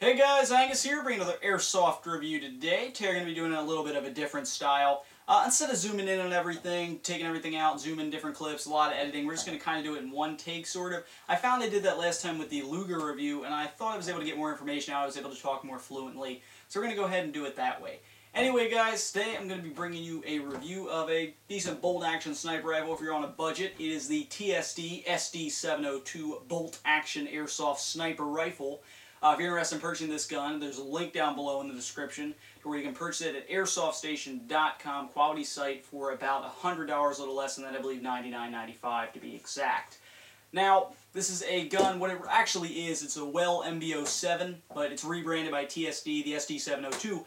Hey guys, Angus here, bringing another Airsoft review today. Today we're going to be doing a little bit of a different style. Instead of zooming in on everything, taking everything out, zooming different clips, a lot of editing, we're just going to kind of do it in one take, sort of. I found I did that last time with the Luger review, and I thought I was able to get more information out. I was able to talk more fluently, so we're going to go ahead and do it that way. Anyway guys, today I'm going to be bringing you a review of a decent bolt-action sniper rifle if you're on a budget. It is the TSD SD702 bolt-action airsoft sniper rifle. If you're interested in purchasing this gun, there's a link down below in the description to where you can purchase it at airsoftStation.com, quality site, for about $100, a little less than that, I believe $99.95 to be exact. Now, this is a gun, what it actually is, it's a Well MB07, but it's rebranded by TSD, the SD702.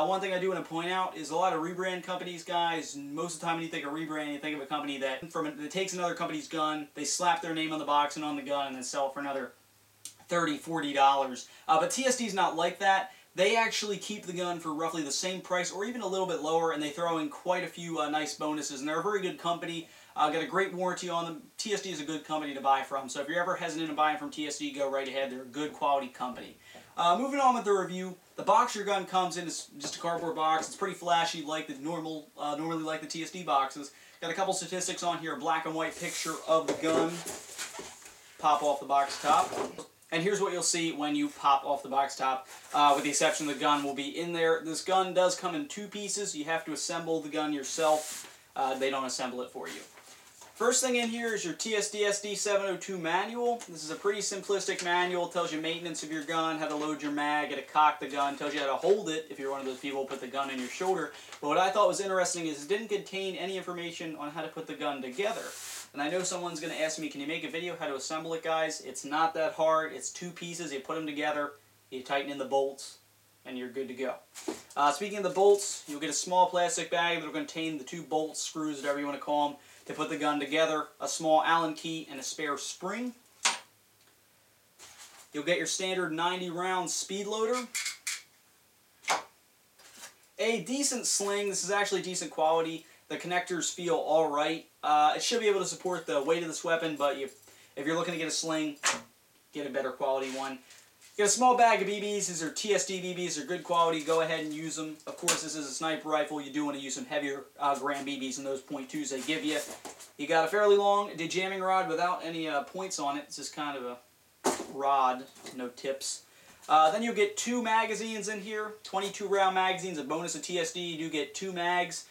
One thing I do want to point out is a lot of rebrand companies, guys, most of the time when you think of rebrand, you think of a company that takes another company's gun, they slap their name on the box and on the gun, and then sell it for another $30, $40. But TSD is not like that. They actually keep the gun for roughly the same price or even a little bit lower, and they throw in quite a few nice bonuses. And they're a very good company. Got a great warranty on them. TSD is a good company to buy from. So if you're ever hesitant to buying from TSD, go right ahead. They're a good quality company. Moving on with the review, the box your gun comes in is just a cardboard box. It's pretty flashy, like the normally like the TSD boxes. Got a couple statistics on here, a black and white picture of the gun. Pop off the box top. And here's what you'll see when you pop off the box top, with the exception the gun will be in there. This gun does come in two pieces. You have to assemble the gun yourself. They don't assemble it for you. First thing in here is your TSD SD702 manual. This is a pretty simplistic manual. It tells you maintenance of your gun, how to load your mag, how to cock the gun, tells you how to hold it if you're one of those people who put the gun in your shoulder. But what I thought was interesting is it didn't contain any information on how to put the gun together. And I know someone's going to ask me, can you make a video how to assemble it, guys? It's not that hard. It's two pieces. You put them together, you tighten in the bolts, and you're good to go. Speaking of the bolts, you'll get a small plastic bag that will contain the two bolts, screws, whatever you want to call them, to put the gun together, a small Allen key, and a spare spring. You'll get your standard 90-round speed loader. A decent sling. This is actually decent quality. The connectors feel alright. It should be able to support the weight of this weapon, but if you're looking to get a sling, get a better quality one. Get a small bag of BBs. These are TSD BBs. They're good quality. Go ahead and use them. Of course, this is a sniper rifle. You do want to use some heavier gram BBs than those .2s they give you. You got a fairly long dejamming rod without any points on it. It's just kind of a rod, no tips. Then you'll get two magazines in here, 22-round magazines. A bonus of TSD, you do get two mags.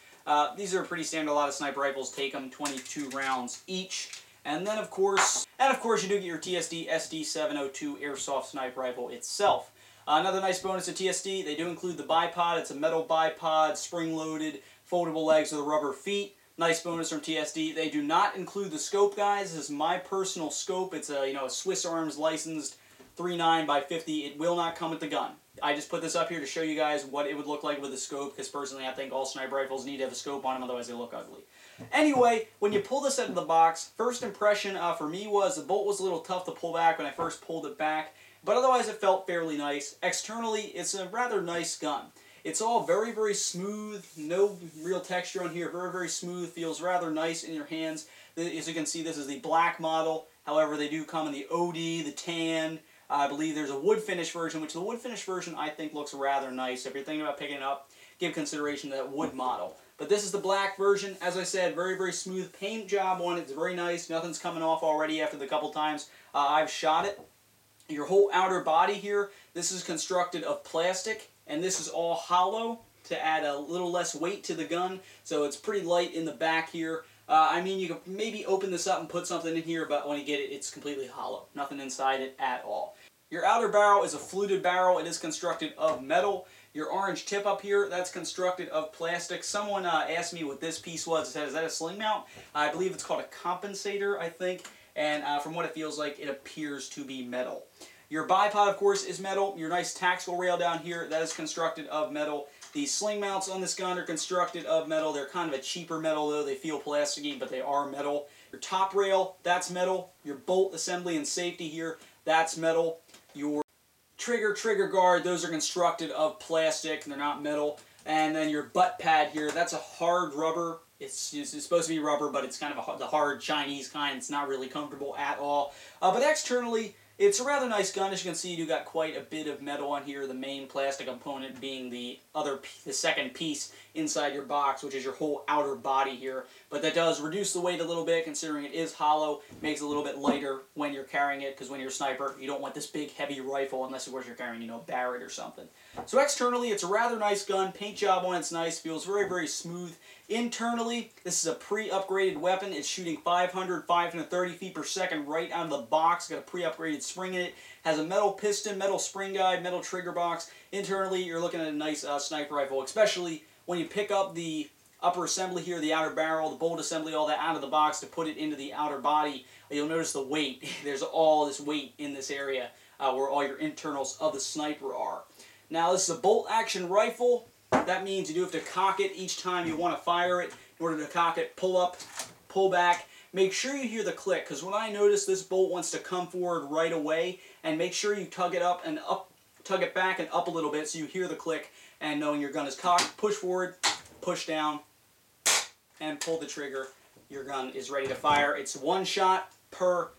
These are pretty standard. A lot of sniper rifles take them 22 rounds each. And then, of course, you do get your TSD SD702 airsoft sniper rifle itself. Another nice bonus of TSD, they do include the bipod. It's a metal bipod, spring-loaded, foldable legs with rubber feet. Nice bonus from TSD. They do not include the scope, guys. This is my personal scope. It's a a Swiss Arms licensed 39 by 50. It will not come with the gun. I just put this up here to show you guys what it would look like with a scope, because personally I think all sniper rifles need to have a scope on them, otherwise they look ugly. Anyway, when you pull this out of the box, first impression for me was the bolt was a little tough to pull back when I first pulled it back, but otherwise it felt fairly nice. Externally, it's a rather nice gun. It's all very, very smooth, no real texture on here, very, very smooth, feels rather nice in your hands. As you can see, this is the black model. However, they do come in the OD, the tan. I believe there's a wood finish version, which the wood finish version I think looks rather nice. If you're thinking about picking it up, give consideration to that wood model. But this is the black version. As I said, very, very smooth paint job on it. It's very nice. Nothing's coming off already after the couple times I've shot it. Your whole outer body here, this is constructed of plastic, and this is all hollow to add a little less weight to the gun. So it's pretty light in the back here. I mean, you could maybe open this up and put something in here, but when you get it, it's completely hollow. Nothing inside it at all. Your outer barrel is a fluted barrel. It is constructed of metal. Your orange tip up here, that's constructed of plastic. Someone asked me what this piece was. It said, is that a sling mount? I believe it's called a compensator, I think. And from what it feels like, it appears to be metal. Your bipod, of course, is metal. Your nice tactical rail down here, that is constructed of metal. The sling mounts on this gun are constructed of metal. They're kind of a cheaper metal, though. They feel plasticky, but they are metal. Your top rail, that's metal. Your bolt assembly and safety here, that's metal. Your trigger guard, those are constructed of plastic. They're not metal. And then your butt pad here, that's a hard rubber. It's supposed to be rubber, but it's kind of the hard Chinese kind. It's not really comfortable at all. But externally, It's a rather nice gun. As you can see, you got quite a bit of metal on here, the main plastic component being the second piece inside your box, which is your whole outer body here. But that does reduce the weight a little bit, considering it is hollow. Makes it a little bit lighter when you're carrying it, because when you're a sniper, you don't want this big, heavy rifle, unless, of course, you're carrying, a Barrett or something. So externally, it's a rather nice gun. Paint job on it's nice. Feels very, very smooth. Internally, this is a pre-upgraded weapon. It's shooting 530 feet per second right out of the box. Got a pre-upgraded spring in it. Has a metal piston, metal spring guide, metal trigger box. Internally, you're looking at a nice sniper rifle, especially when you pick up the upper assembly here, the outer barrel, the bolt assembly, all that out of the box to put it into the outer body. You'll notice the weight. There's all this weight in this area where all your internals of the sniper are. Now, this is a bolt action rifle. That means you do have to cock it each time you want to fire it. In order to cock it, pull up, pull back. Make sure you hear the click, because when I notice this bolt wants to come forward right away, and make sure you tug it up and up, tug it back and up a little bit so you hear the click, and knowing your gun is cocked, push forward, push down, and pull the trigger. Your gun is ready to fire. It's one shot per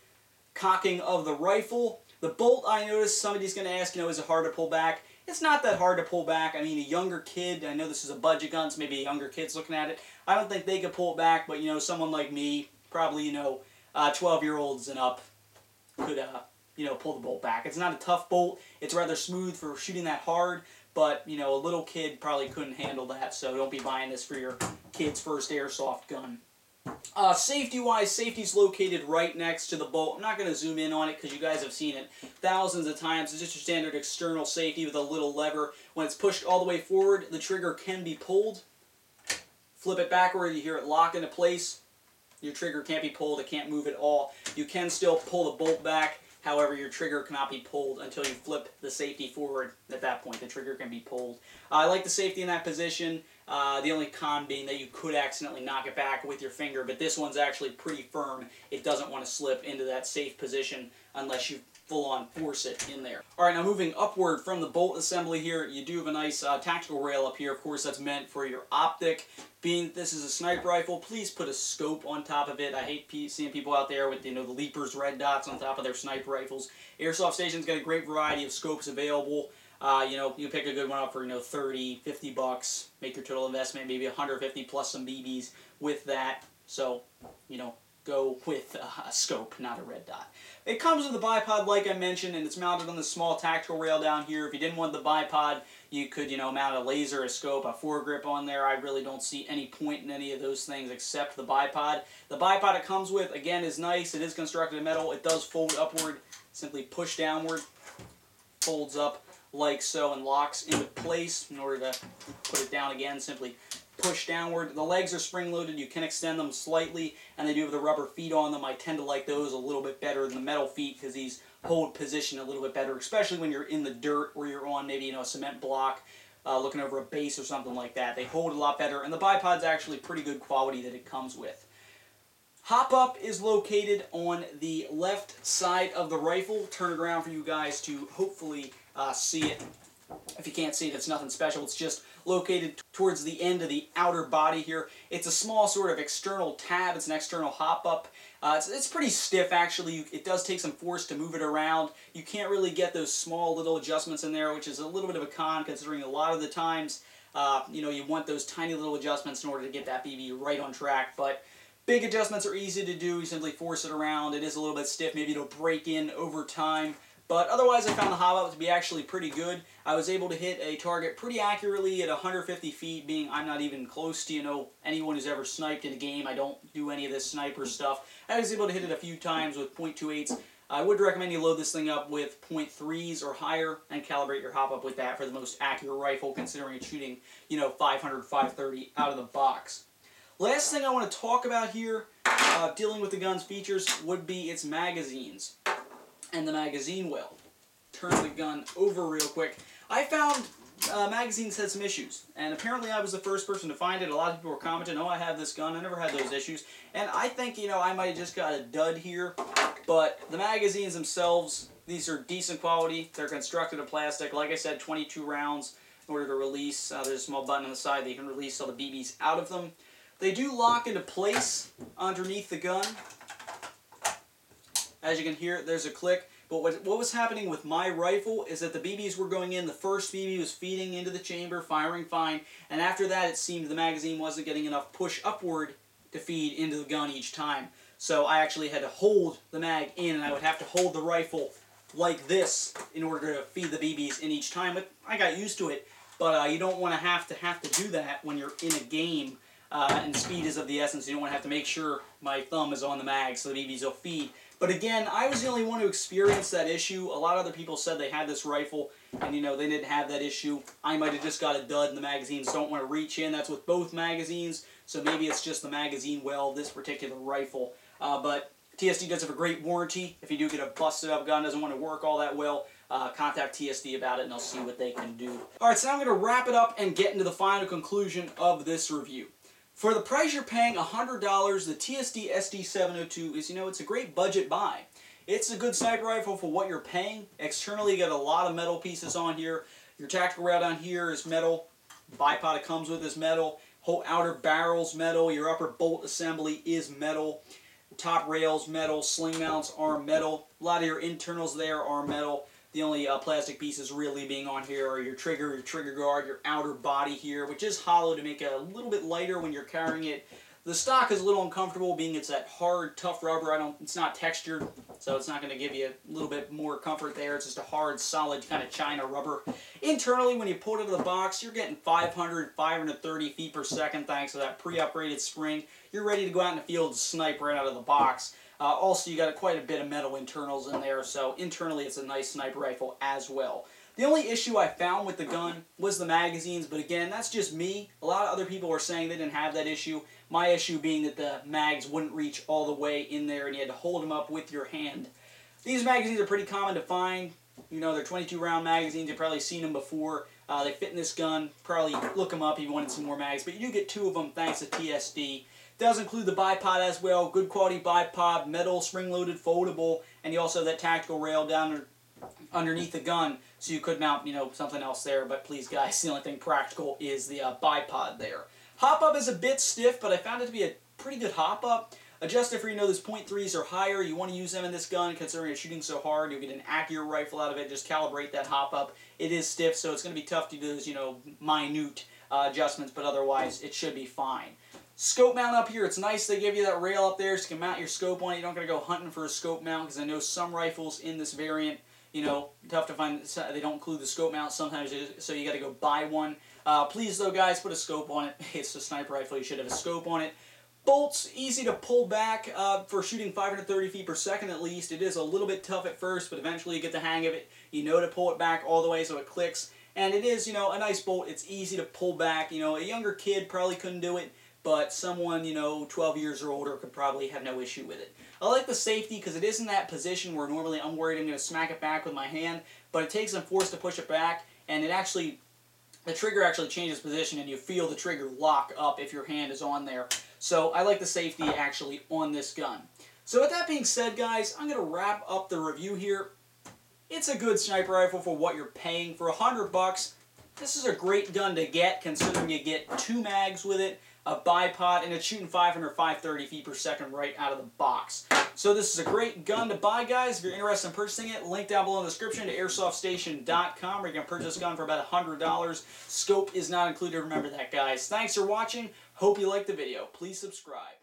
cocking of the rifle. The bolt, I noticed somebody's going to ask, is it hard to pull back? It's not that hard to pull back. I mean, a younger kid, I know this is a budget gun, so maybe a younger kid's looking at it. I don't think they could pull it back, but, someone like me, probably, 12-year-olds and up could, pull the bolt back. It's not a tough bolt. It's rather smooth for shooting that hard, but, a little kid probably couldn't handle that, so don't be buying this for your kid's first airsoft gun. Safety-wise, safety's located right next to the bolt. I'm not going to zoom in on it because you guys have seen it thousands of times. It's just your standard external safety with a little lever. When it's pushed all the way forward, the trigger can be pulled. Flip it backward, you hear it lock into place. Your trigger can't be pulled, it can't move at all. You can still pull the bolt back, however your trigger cannot be pulled until you flip the safety forward. At that point, the trigger can be pulled. I like the safety in that position. The only con being that you could accidentally knock it back with your finger, but this one's actually pretty firm. It doesn't want to slip into that safe position unless you full-on force it in there. Alright, now moving upward from the bolt assembly here, you do have a nice tactical rail up here. Of course, that's meant for your optic. Being that this is a sniper rifle, please put a scope on top of it. I hate seeing people out there with, the Leapers red dots on top of their sniper rifles. Airsoft Station's got a great variety of scopes available. You pick a good one up for, $30, $50, make your total investment maybe $150 plus some BBs with that. So, go with a scope, not a red dot. It comes with a bipod, like I mentioned, and it's mounted on the small tactical rail down here. If you didn't want the bipod, you could, mount a laser, a scope, a foregrip on there. I really don't see any point in any of those things except the bipod. The bipod it comes with, again, is nice. It is constructed of metal. It does fold upward. Simply push downward, folds up like so, and locks into place. In order to put it down again, simply push downward. The legs are spring-loaded. You can extend them slightly, and they do have the rubber feet on them. I tend to like those a little bit better than the metal feet because these hold position a little bit better, especially when you're in the dirt or you're on maybe a cement block looking over a base or something like that. They hold a lot better, and the bipod's actually pretty good quality that it comes with. Hop-up is located on the left side of the rifle. Turn it around for you guys to hopefully see it. If you can't see it, it's nothing special. It's just located towards the end of the outer body here. It's a small sort of external tab. It's an external hop-up. It's pretty stiff, actually. It does take some force to move it around. You can't really get those small little adjustments in there, which is a little bit of a con, considering a lot of the times, you want those tiny little adjustments in order to get that BB right on track. But big adjustments are easy to do. You simply force it around. It is a little bit stiff. Maybe it'll break in over time. But otherwise, I found the hop-up to be actually pretty good. I was able to hit a target pretty accurately at 150 feet, being I'm not even close to, anyone who's ever sniped in a game. I don't do any of this sniper stuff. I was able to hit it a few times with .28s. I would recommend you load this thing up with .3s or higher and calibrate your hop-up with that for the most accurate rifle, considering it's shooting, 500, 530 out of the box. Last thing I want to talk about here, dealing with the gun's features, would be its magazines and the magazine well. Turn the gun over real quick. I found magazines had some issues, and apparently I was the first person to find it. A lot of people were commenting, oh, I have this gun, I never had those issues. And I think, I might have just got a dud here, but the magazines themselves, these are decent quality. They're constructed of plastic. Like I said, 22 rounds in order to release. There's a small button on the side that you can release all the BBs out of them. They do lock into place underneath the gun. As you can hear, there's a click. But what was happening with my rifle is that the BBs were going in, the first BB was feeding into the chamber, firing fine, and after that it seemed the magazine wasn't getting enough push upward to feed into the gun each time. So I actually had to hold the mag in, and I would have to hold the rifle like this in order to feed the BBs in each time. But I got used to it. But you don't want to have to do that when you're in a game, and speed is of the essence. You don't want to have to make sure my thumb is on the mag so the BBs will feed. But again, I was the only one who experienced that issue. A lot of other people said they had this rifle, and they didn't have that issue. I might have just got a dud, and the magazines don't want to reach in. That's with both magazines, so maybe it's just the magazine well, this particular rifle. But TSD does have a great warranty. If you do get a busted up gun, doesn't want to work all that well, contact TSD about it and they'll see what they can do. Alright, so now I'm going to wrap it up and get into the final conclusion of this review. For the price you're paying, $100, the TSD SD702 is, it's a great budget buy. It's a good sniper rifle for what you're paying. Externally, you got a lot of metal pieces on here. Your tactical rail down here is metal. Bipod it comes with is metal. Whole outer barrel's metal. Your upper bolt assembly is metal. Top rails metal. Sling mounts are metal. A lot of your internals there are metal. The only plastic pieces really being on here are your trigger guard, your outer body here, which is hollow to make it a little bit lighter when you're carrying it. The stock is a little uncomfortable, being it's that hard, tough rubber. It's not textured, so it's not going to give you a little bit more comfort there. It's just a hard, solid kind of China rubber. Internally, when you pull it out of the box, you're getting 530 feet per second thanks to that pre-upgraded spring. You're ready to go out in the field and snipe right out of the box. Also, you got quite a bit of metal internals in there, so internally it's a nice sniper rifle as well. The only issue I found with the gun was the magazines, but again, that's just me. A lot of other people were saying they didn't have that issue. My issue being that the mags wouldn't reach all the way in there and you had to hold them up with your hand. These magazines are pretty common to find. They're 22 round magazines. You've probably seen them before. They fit in this gun. Probably look them up if you wanted some more mags, but you do get 2 of them thanks to TSD. Does include the bipod as well. Good quality bipod, metal, spring-loaded, foldable, and you also have that tactical rail down underneath the gun, so you could mount, something else there. But please, guys, the only thing practical is the bipod there. Hop-up is a bit stiff, but I found it to be a pretty good hop-up. Adjusted for, those .3s or higher. You want to use them in this gun, considering it's shooting so hard. You'll get an accurate rifle out of it. Just calibrate that hop-up. It is stiff, so it's going to be tough to do those, minute adjustments, but otherwise, it should be fine. Scope mount up here, it's nice they give you that rail up there so you can mount your scope on it. You don't got to go hunting for a scope mount, because I know some rifles in this variant, tough to find, they don't include the scope mount sometimes, so you got to go buy one. Please though, guys, put a scope on it. It's a sniper rifle, you should have a scope on it. Bolts, easy to pull back for shooting 530 feet per second at least. It is a little bit tough at first, but eventually you get the hang of it. You know to pull it back all the way so it clicks. And it is, a nice bolt. It's easy to pull back. A younger kid probably couldn't do it, but someone, 12 years or older could probably have no issue with it. I like the safety because it is in that position where normally I'm worried I'm going to smack it back with my hand, but it takes some force to push it back, and the trigger actually changes position, and you feel the trigger lock up if your hand is on there. So I like the safety actually on this gun. So with that being said, guys, I'm going to wrap up the review here. It's a good sniper rifle for what you're paying. For $100, this is a great gun to get, considering you get 2 mags with it, a bipod, and it's shooting 530 feet per second right out of the box. So this is a great gun to buy, guys. If you're interested in purchasing it, link down below in the description to airsoftstation.com, where you can purchase this gun for about $100. Scope is not included, remember that, guys. Thanks for watching. Hope you liked the video. Please subscribe.